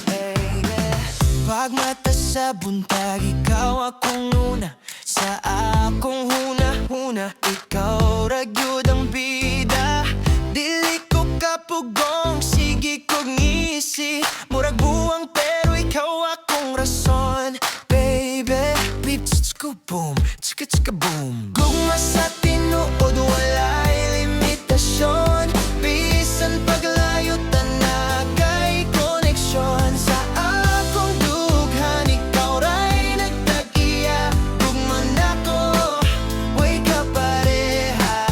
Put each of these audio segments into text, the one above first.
baby. Pag mata sa buntag, ikaw akong una. Sa akong huna-huna, ikaw ragyod ang bida. Dili ko kapugong, sige kong ngisi. Murag buwang pero ikaw akong rason, baby. Beep, tsk, boom, tska, tska, boom. Gugma sa tinuod, walay limitasyon. Bisan paglayo, tanagay koneksyon. Sa akong dughan, ikaw ray nagtag-iya. Gugma nako, way ka pareha.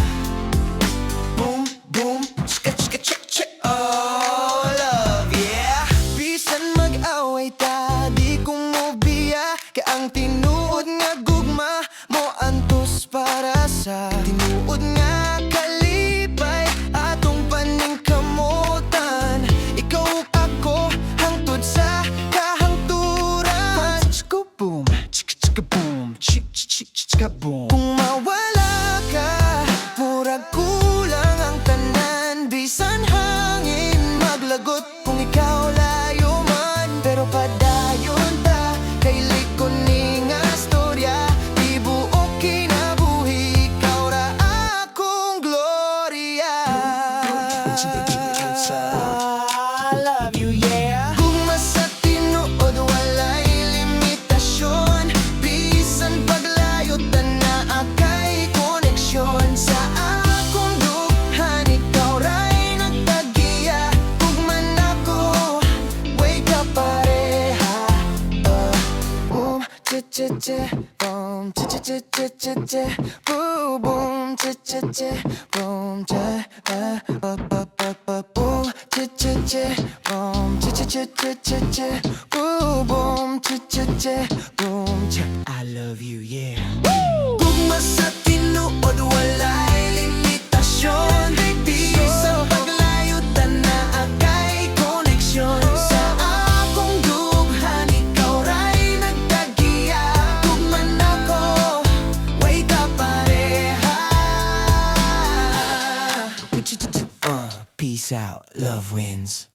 Boom, boom, tska, tska, tsk, tsk. Oh, love, yeah. Bisan mag-away ta, di ko mo biya. Kaya ang tinuod nga gugma mo antos para sa tinuod nga kalipay atong paningkamutan. Ikaw ug ako hangtod sa kahangturan. Chika boom, chika chika boom, chik chik chika boom. Kung mawala ka, murag kulang ang tanan. Bisan hangin maglagot kung ikaw layo man. Pero padayon ta kay likon ni nga storya. Di buok kinabuhi, ikaw ra akong glorya. I love you, yeah. Gugma sa tinuod, walay limitasyon. Bisan paglayo, tanaa kay koneksyon. Sa akong dughan, ikaw ray nagtag-iya. Gugma nako, way ka pareha. Boom, cha-cha-cha, boom, cha-cha-cha-cha-cha, boom, boom, cha-cha-cha, boom, boom, cha-cha-cha, boom, cha-cha-cha-cha-cha, boom, boom, cha-cha-cha, boom, cha. I love you, yeah. Gugma sa tinuod, walay limitasyon. Bisan paglayo, tanaa kay koneksyon. Sa akong dughan, ikaw ray nagtag-iya. Gugma nako, way ka pareha. Peace out, love wins.